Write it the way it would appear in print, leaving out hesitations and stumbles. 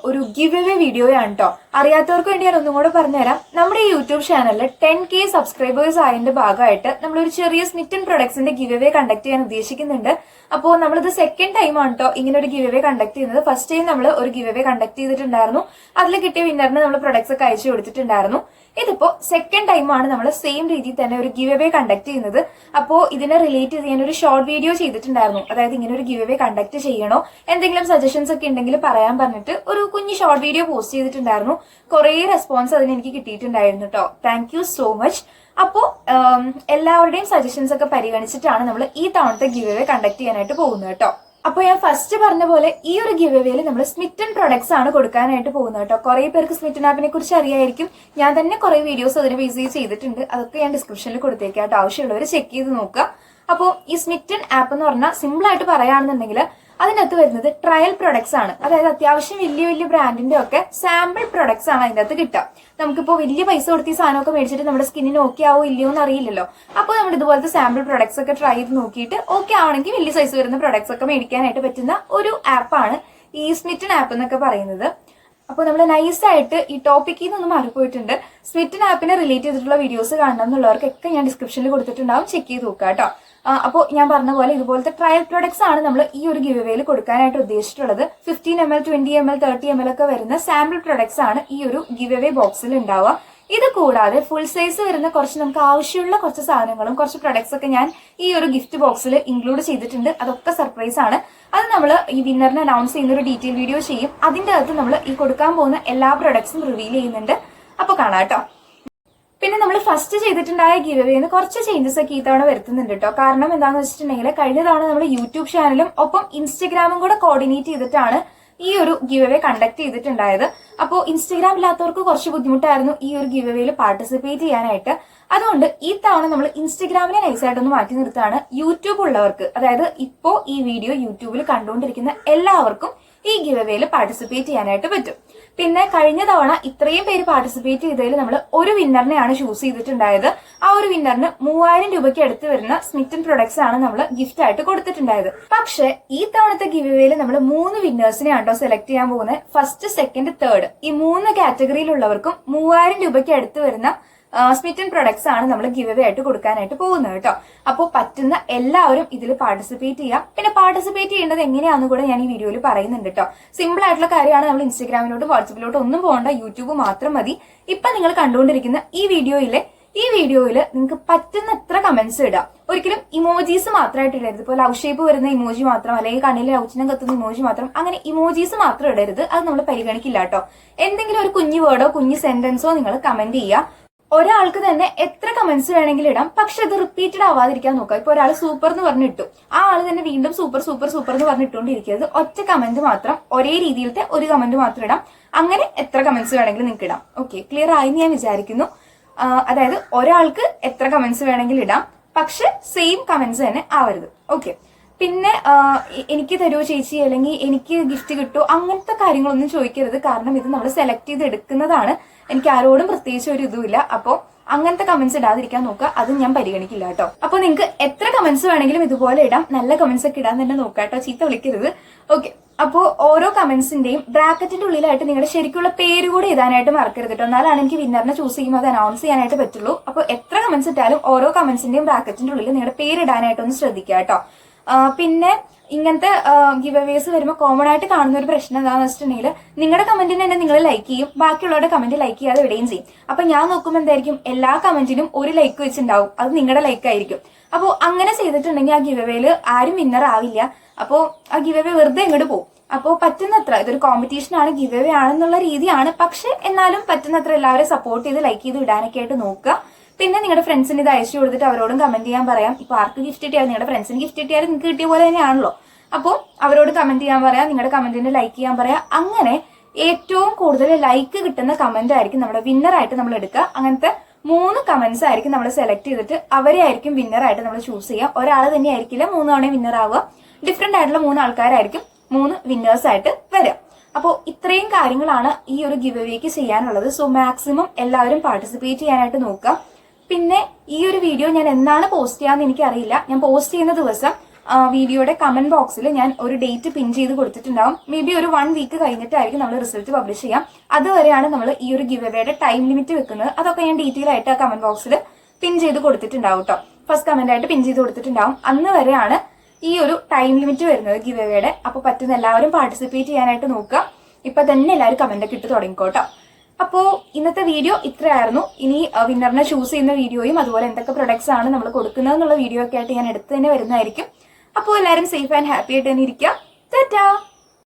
ഒരു give away വീഡിയോയാണ് കേട്ടോ. അറിയാത്തവർക്ക് വേണ്ടി ഞാൻ ഒന്നും കൂടെ പറഞ്ഞുതരാം. നമ്മുടെ ഈ യൂട്യൂബ് ചാനലിൽ 10K സബ്സ്ക്രൈബേഴ്സ് ആയതിന്റെ ഭാഗമായിട്ട് നമ്മളൊരു ചെറിയ സ്മിറ്റൻ പ്രൊഡക്ട്സിന്റെ ഗിവ് അവേ കണ്ടക്ട് ചെയ്യാൻ ഉദ്ദേശിക്കുന്നുണ്ട്. അപ്പോൾ നമ്മളിത് സെക്കൻഡ് ടൈം ആണ് കേട്ടോ ഇങ്ങനെ ഒരു ഗിവ് അവേ കണ്ടക്ട് ചെയ്യുന്നത്. ഫസ്റ്റ് ടൈം നമ്മൾ ഒരു ഗിവ് അവേ കണ്ടക്ട് ചെയ്തിട്ടുണ്ടായിരുന്നു. അതിൽ കിട്ടിയ വിന്നറിന് നമ്മൾ പ്രൊഡക്ട്സ് ഒക്കെ അയച്ചു കൊടുത്തിട്ടുണ്ടായിരുന്നു. ഇതിപ്പോ സെക്കൻഡ് ടൈമാണ് നമ്മൾ സെയിം രീതിയിൽ തന്നെ ഒരു ഗിവ് അവേ കണ്ടക്ട് ചെയ്യുന്നത്. അപ്പോൾ ഇതിനെ റിലേറ്റ് ചെയ്യാൻ ഒരു ഷോർട്ട് വീഡിയോ ചെയ്തിട്ടുണ്ടായിരുന്നു. അതായത് ഇങ്ങനെ ഒരു ഗിവ് അവേ കണ്ടക്ട് ചെയ്യണോ, എന്തെങ്കിലും സജഷൻസ് ഒക്കെ ഉണ്ടെങ്കിൽ പറയാൻ പറഞ്ഞിട്ട് ഒരു കുഞ്ഞു ഷോർട്ട് വീഡിയോ പോസ്റ്റ് ചെയ്തിട്ടുണ്ടായിരുന്നു. കുറെ റെസ്പോൺസ് അതിന് എനിക്ക് കിട്ടിയിട്ടുണ്ടായിരുന്നു കേട്ടോ. Thank you so much. അപ്പോ എല്ലാവരുടെയും സജഷൻസ് ഒക്കെ പരിഗണിച്ചിട്ടാണ് നമ്മൾ ഈ തവണത്തെ ഗിവ് അവേ കണ്ടക്ട് ചെയ്യാനായിട്ട് പോകുന്നത് കേട്ടോ. അപ്പൊ ഞാൻ ഫസ്റ്റ് പറഞ്ഞ പോലെ ഈ ഒരു ഗിവ് അവേയിൽ നമ്മൾ സ്മിറ്റൻ പ്രൊഡക്ട്സ് ആണ് കൊടുക്കാനായിട്ട് പോകുന്നത് കേട്ടോ. കുറെ പേർക്ക് സ്മിറ്റൻ ആപ്പിനെ കുറിച്ച് അറിയായിരിക്കും. ഞാൻ തന്നെ കുറെ വീഡിയോസ് അതിനെ ബേസ് ചെയ്തിട്ടുണ്ട്. അതൊക്കെ ഞാൻ ഡിസ്ക്രിപ്ഷനിൽ കൊടുത്തേക്കാം കേട്ടോ. ആവശ്യമുള്ളവർ ചെക്ക് ചെയ്ത് നോക്കുക. അപ്പോൾ ഈ സ്മിറ്റൻ ആപ്പ് എന്ന് പറഞ്ഞാൽ സിമ്പിൾ ആയിട്ട് പറയുകയാണെന്നുണ്ടെങ്കിൽ അതിനകത്ത് വരുന്നത് ട്രയൽ പ്രൊഡക്ട്സ് ആണ്. അതായത് അത്യാവശ്യം വലിയ വലിയ ബ്രാൻഡിന്റെ ഒക്കെ സാമ്പിൾ പ്രൊഡക്ട്സ് ആണ് അതിന്റെ അകത്ത് കിട്ടുക. നമുക്കിപ്പോ വലിയ പൈസ കൊടുത്ത് ഈ സാധനമൊക്കെ മേടിച്ചിട്ട് നമ്മുടെ സ്കിന്നിന് ഓക്കെ ആവോ ഇല്ലയോ എന്ന് അറിയില്ലല്ലോ. അപ്പോൾ നമ്മൾ ഇതുപോലത്തെ സാമ്പിൾ പ്രൊഡക്ട്സ് ഒക്കെ ട്രൈ ചെയ്ത് നോക്കിയിട്ട് ഓക്കെ ആണെങ്കിൽ വലിയ സൈസ് വരുന്ന പ്രൊഡക്ട്സ് ഒക്കെ മേടിക്കാനായിട്ട് പറ്റുന്ന ഒരു ആപ്പാണ് ഈ സ്മിറ്റൻ ആപ്പ് എന്നൊക്കെ പറയുന്നത്. അപ്പോൾ നമ്മൾ നൈസായിട്ട് ഈ ടോപ്പിക്കിൽ നിന്നൊന്നും മാറിപ്പോയിട്ടുണ്ട്. സ്മിറ്റൻ ആപ്പിനെ റിലേറ്റ് ചെയ്തിട്ടുള്ള വീഡിയോസ് കാണണം എന്നുള്ളവർക്കൊക്കെ ഞാൻ ഡിസ്ക്രിപ്ഷനിൽ കൊടുത്തിട്ടുണ്ടാവും. ചെക്ക് ചെയ്ത് നോക്കുക കേട്ടോ. അപ്പോൾ ഞാൻ പറഞ്ഞ പോലെ ഇതുപോലത്തെ ട്രയൽ പ്രൊഡക്ട്സ് ആണ് നമ്മൾ ഈ ഒരു ഗിവ് അവേയിൽ കൊടുക്കാനായിട്ട് ഉദ്ദേശിച്ചിട്ടുള്ളത്. 15 ml 20 ml 30 ml ഒക്കെ വരുന്ന സാമ്പിൾ പ്രൊഡക്ട്സ് ആണ് ഈ ഒരു ഗിവ് അവേ ബോക്സിൽ ഉണ്ടാവുക. ഇത് കൂടാതെ ഫുൾ സൈസ് വരുന്ന കുറച്ച് നമുക്ക് ആവശ്യമുള്ള കുറച്ച് സാധനങ്ങളും കുറച്ച് പ്രൊഡക്ട്സ് ഒക്കെ ഞാൻ ഈ ഒരു ഗിഫ്റ്റ് ബോക്സിൽ ഇൻക്ലൂഡ് ചെയ്തിട്ടുണ്ട്. അതൊക്കെ സർപ്രൈസ് ആണ്. അത് നമ്മൾ ഈ വിന്നറിനെ അനൗൺസ് ചെയ്യുന്ന ഒരു ഡീറ്റെയിൽ വീഡിയോ ചെയ്യും. അതിന്റെ അകത്ത് നമ്മൾ ഈ കൊടുക്കാൻ പോകുന്ന എല്ലാ പ്രൊഡക്ട്സും റിവീൽ ചെയ്യുന്നുണ്ട്. അപ്പൊ കാണാം കേട്ടോ. പിന്നെ നമ്മൾ ഫസ്റ്റ് ചെയ്തിട്ടുണ്ടായ ഗിവ് അവേന്ന് കുറച്ച് ചേഞ്ചസ് ഒക്കെ ഈ തവണ വരുത്തുന്നുണ്ട് കേട്ടോ. കാരണം എന്താണെന്ന് വെച്ചിട്ടുണ്ടെങ്കിൽ കഴിഞ്ഞ തവണ നമ്മൾ യൂട്യൂബ് ചാനലും ഒപ്പം ഇൻസ്റ്റഗ്രാമും കൂടെ കോർഡിനേറ്റ് ചെയ്തിട്ടാണ് ഈ ഒരു ഗിവ് അവേ കണ്ടക്ട് ചെയ്തിട്ടുണ്ടായത്. അപ്പോൾ ഇൻസ്റ്റഗ്രാം ഇല്ലാത്തവർക്ക് കുറച്ച് ബുദ്ധിമുട്ടായിരുന്നു ഈ ഒരു ഗിവ് അവേയിൽ പാർട്ടിസിപ്പേറ്റ് ചെയ്യാനായിട്ട്. അതുകൊണ്ട് ഈ തവണ നമ്മൾ ഇൻസ്റ്റഗ്രാമിനെ നൈസായിട്ടൊന്ന് മാറ്റി നിർത്താണ്. യൂട്യൂബ് ഉള്ളവർക്ക്, അതായത് ഇപ്പോ ഈ വീഡിയോ യൂട്യൂബിൽ കണ്ടുകൊണ്ടിരിക്കുന്ന എല്ലാവർക്കും ഈ ഗിവ് അവേയിൽ പാർട്ടിസിപ്പേറ്റ് ചെയ്യാനായിട്ട് പറ്റും. പിന്നെ കഴിഞ്ഞ തവണ ഇത്രയും പേര് പാർട്ടിസിപ്പേറ്റ് ചെയ്തതിൽ നമ്മൾ ഒരു വിന്നറിനെയാണ് ചൂസ് ചെയ്തിട്ടുണ്ടായത്. ആ ഒരു വിന്നറിന് 3000 രൂപയ്ക്ക് അടുത്ത് വരുന്ന സ്മിറ്റൻ പ്രൊഡക്ട്സ് ആണ് നമ്മൾ ഗിഫ്റ്റ് ആയിട്ട് കൊടുത്തിട്ടുണ്ടായത്. പക്ഷെ ഈ തവണത്തെ ഗിവ് അവേയിൽ നമ്മൾ 3 വിന്നേഴ്സിനെയാണ് കേട്ടോ സെലക്ട് ചെയ്യാൻ പോകുന്നത്. ഫസ്റ്റ്, സെക്കൻഡ്, തേർഡ് ഈ 3 കാറ്റഗറിയിലുള്ളവർക്കും 3000 രൂപയ്ക്ക് അടുത്ത് വരുന്ന സ്മിറ്റൻ പ്രൊഡക്ട്സ് ആണ് നമ്മൾ ഗിവ് അവേ ആയിട്ട് കൊടുക്കാനായിട്ട് പോകുന്നത് കേട്ടോ. അപ്പോൾ പറ്റുന്ന എല്ലാവരും ഇതിൽ പാർട്ടിസിപ്പേറ്റ് ചെയ്യാം. പിന്നെ പാർട്ടിസിപ്പേറ്റ് ചെയ്യേണ്ടത് എങ്ങനെയാണെന്ന് കൂടെ ഞാൻ ഈ വീഡിയോയിൽ പറയുന്നുണ്ട് കേട്ടോ. സിമ്പിൾ ആയിട്ടുള്ള കാര്യമാണ്. നമ്മൾ ഇൻസ്റ്റഗ്രാമിലോട്ടും വാട്സപ്പിലോട്ടും ഒന്നും പോകണ്ട, യൂട്യൂബ് മാത്രം മതി. ഇപ്പൊ നിങ്ങൾ കണ്ടുകൊണ്ടിരിക്കുന്ന ഈ വീഡിയോയിൽ നിങ്ങൾക്ക് പറ്റുന്ന എത്ര കമന്റ്സ് ഇടാം. ഒരിക്കലും ഇമോജീസ് മാത്രമായിട്ട് ഇടരുത്. ഇപ്പോൾ ലവ് ഷേപ്പ് വരുന്ന ഇമോജി മാത്രം, അല്ലെങ്കിൽ കണ്ണിലെ ലൗചനം കത്തുന്ന ഇമോജി മാത്രം, അങ്ങനെ ഇമോജീസ് മാത്രം ഇടരുത്. അത് നമ്മൾ പരിഗണിക്കില്ല കേട്ടോ. എന്തെങ്കിലും ഒരു കുഞ്ഞു വേർഡോ കുഞ്ഞു സെന്റൻസോ നിങ്ങൾ കമന്റ് ചെയ്യുക. ഒരാൾക്ക് തന്നെ എത്ര കമന്റ്സ് വേണമെങ്കിലും ഇടാം. പക്ഷെ അത് റിപ്പീറ്റഡ് ആവാതിരിക്കാൻ നോക്കുക. ഇപ്പൊ ഒരാൾ സൂപ്പർ എന്ന് പറഞ്ഞിട്ടു, ആ ആള് തന്നെ വീണ്ടും സൂപ്പർ സൂപ്പർ സൂപ്പർ എന്ന് പറഞ്ഞിട്ടുകൊണ്ടിരിക്കരുത്. ഒറ്റ കമന്റ് മാത്രം, ഒരേ രീതിയിലത്തെ ഒരു കമന്റ് മാത്രം ഇടാം. അങ്ങനെ എത്ര കമന്റ്സ് വേണമെങ്കിലും നിങ്ങൾക്ക് ഇടാം. ഓക്കെ, ക്ലിയർ ആയി ഞാൻ വിചാരിക്കുന്നു. അതായത് ഒരാൾക്ക് എത്ര കമന്റ്സ് വേണമെങ്കിലും ഇടാം, പക്ഷെ സെയിം കമന്റ്സ് തന്നെ ആവരുത്. ഓക്കെ. പിന്നെ എനിക്ക് തരുമോ ചേച്ചി, അല്ലെങ്കിൽ എനിക്ക് ഗിഫ്റ്റ് കിട്ടുമോ, അങ്ങനത്തെ കാര്യങ്ങളൊന്നും ചോദിക്കരുത്. കാരണം ഇത് നമ്മൾ സെലക്ട് ചെയ്ത് എടുക്കുന്നതാണ്. എനിക്ക് ആരോടും പ്രത്യേകിച്ച് ഒരു ഇതുമില്ല. അപ്പോൾ അങ്ങനത്തെ കമന്റ്സ് ഇടാതിരിക്കാൻ നോക്കുക. അത് ഞാൻ പരിഗണിക്കില്ല കേട്ടോ. അപ്പൊ നിങ്ങൾക്ക് എത്ര കമന്റ്സ് വേണമെങ്കിലും ഇതുപോലെ ഇടാം. നല്ല കമന്റ്സ് ഒക്കെ ഇടാൻ തന്നെ നോക്കുക കേട്ടോ. ചീത്ത വിളിക്കരുത്. ഓക്കെ. അപ്പോൾ ഓരോ കമന്റ്സിന്റെയും ബ്രാക്കറ്റിന്റെ ഉള്ളിലായിട്ട് നിങ്ങളുടെ ശരിക്കുള്ള പേര് കൂടി എഴുതാനായിട്ട് മറക്കരുത് കേട്ടോ. എന്നാലാണ് എനിക്ക് വിന്നറിനെ ചൂസ് ചെയ്യുമ്പോൾ അത് അനൗൺസ് ചെയ്യാനായിട്ട് പറ്റുള്ളൂ. അപ്പോൾ എത്ര കമന്റ്സ് ഇട്ടാലും ഓരോ കമന്റ്സിന്റെയും ബ്രാക്കറ്റിന്റെ ഉള്ളിൽ നിങ്ങളുടെ പേര് ഇടാനായിട്ടൊന്ന് ശ്രദ്ധിക്കുക കേട്ടോ. പിന്നെ ഇങ്ങനത്തെ ഗിവ് അവേസ് വരുമ്പോൾ കോമൺ ആയിട്ട് കാണുന്ന ഒരു പ്രശ്നം എന്താണെന്ന് വെച്ചിട്ടുണ്ടെങ്കിൽ നിങ്ങളുടെ കമന്റിന് തന്നെ നിങ്ങൾ ലൈക്ക് ചെയ്യും, ബാക്കിയുള്ളവരുടെ കമന്റ് ലൈക്ക് ചെയ്യാതെ വിടുകയും ചെയ്യും. അപ്പൊ ഞാൻ നോക്കുമ്പോൾ എന്തായിരിക്കും, എല്ലാ കമന്റിനും ഒരു ലൈക്ക് വെച്ചിട്ടുണ്ടാവും. അത് നിങ്ങളുടെ ലൈക്ക് ആയിരിക്കും. അപ്പോൾ അങ്ങനെ ചെയ്തിട്ടുണ്ടെങ്കിൽ ആ ഗിവ് അവേയിൽ ആരും വിന്നർ ആവില്ല. അപ്പോൾ ആ ഗിവ് അവേ വെറുതെ ഇങ്ങോട്ട് പോകും. അപ്പോൾ പറ്റുന്നത്ര, ഇതൊരു കോമ്പറ്റീഷൻ ആണ്, ഗിവ് അവേ ആണെന്നുള്ള രീതിയാണ്. പക്ഷെ എന്നാലും പറ്റുന്നത്ര എല്ലാവരും സപ്പോർട്ട് ചെയ്ത് ലൈക്ക് ചെയ്ത് ഇടാനൊക്കെ ആയിട്ട് നോക്കുക. പിന്നെ നിങ്ങളുടെ ഫ്രണ്ട്സിന് ഇത് അയച്ചു കൊടുത്തിട്ട് അവരോടും കമന്റ് ചെയ്യാൻ പറയാം. ഇപ്പൊ ആർക്ക് ഗിഫ്റ്റ് കിട്ടിയാലും നിങ്ങളുടെ ഫ്രണ്ട്സിന് ഗിഫ്റ്റ് കിട്ടിയാലും നിങ്ങൾക്ക് കിട്ടിയ പോലെ തന്നെയാണല്ലോ. അപ്പോൾ അവരോട് കമന്റ് ചെയ്യാൻ പറയാം, നിങ്ങളുടെ കമന്റിന് ലൈക്ക് ചെയ്യാൻ പറയാം. അങ്ങനെ ഏറ്റവും കൂടുതൽ ലൈക്ക് കിട്ടുന്ന കമന്റ് ആയിരിക്കും നമ്മുടെ വിന്നർ ആയിട്ട് നമ്മൾ എടുക്കുക. അങ്ങനത്തെ 3 കമന്റ്സ് ആയിരിക്കും നമ്മൾ സെലക്ട് ചെയ്തിട്ട് അവരെ ആയിരിക്കും വിന്നർ ആയിട്ട് നമ്മൾ ചൂസ് ചെയ്യാം. ഒരാൾ തന്നെ ആയിരിക്കില്ല 3 തവണ വിന്നർ ആവുക. ഡിഫറെന്റ് ആയിട്ടുള്ള 3 ആൾക്കാരായിരിക്കും 3 വിന്നേഴ്സ് ആയിട്ട് വരിക. അപ്പോൾ ഇത്രയും കാര്യങ്ങളാണ് ഈ ഒരു ഗിവ് അവേക്ക് ചെയ്യാനുള്ളത്. സോ മാക്സിമം എല്ലാവരും പാർട്ടിസിപ്പേറ്റ് ചെയ്യാനായിട്ട് നോക്കുക. പിന്നെ ഈ ഒരു വീഡിയോ ഞാൻ എന്നാണ് പോസ്റ്റ് ചെയ്യാന്ന് എനിക്കറിയില്ല. ഞാൻ പോസ്റ്റ് ചെയ്യുന്ന ദിവസം വീഡിയോയുടെ കമന്റ് ബോക്സിൽ ഞാൻ ഒരു ഡേറ്റ് പിൻ ചെയ്ത് കൊടുത്തിട്ടുണ്ടാവും. മേ ബി ഒരു 1 വീക്ക് കഴിഞ്ഞിട്ടായിരിക്കും നമ്മൾ റിസൾട്ട് പബ്ലിഷ് ചെയ്യാം. അതുവരെയാണ് നമ്മൾ ഈ ഒരു ഗിവ് അവേയുടെ ടൈം ലിമിറ്റ് വെക്കുന്നത്. അതൊക്കെ ഞാൻ ഡീറ്റെയിൽ ആയിട്ട് ആ കമന്റ് ബോക്സിൽ പിൻ ചെയ്ത് കൊടുത്തിട്ടുണ്ടാവും കേട്ടോ. ഫസ്റ്റ് കമന്റ് ആയിട്ട് പിൻ ചെയ്ത് കൊടുത്തിട്ടുണ്ടാവും. അന്ന് വരെയാണ് ഈ ഒരു ടൈം ലിമിറ്റ് വരുന്നത് ഗിവ് അവേയുടെ. അപ്പൊ പറ്റുന്ന എല്ലാവരും പാർട്ടിസിപ്പേറ്റ് ചെയ്യാനായിട്ട് നോക്കുക. ഇപ്പൊ തന്നെ എല്ലാവരും കമന്റ് ഒക്കെ ഇട്ട് തുടങ്ങിക്കോട്ടോ. അപ്പോ ഇന്നത്തെ വീഡിയോ ഇത്രയായിരുന്നു. ഇനി വിന്നറിനെ ചൂസ് ചെയ്യുന്ന വീഡിയോയും അതുപോലെ എന്തൊക്കെ പ്രൊഡക്ട്സ് ആണ് നമ്മൾ കൊടുക്കുന്നത് എന്നുള്ള വീഡിയോ ഒക്കെ ആയിട്ട് ഞാൻ എടുത്ത് തന്നെ വരുന്നതായിരിക്കും. അപ്പോൾ എല്ലാവരും സേഫ് ആൻഡ് ഹാപ്പി ആയിട്ട് തന്നെ ഇരിക്കുക. ടാറ്റാ.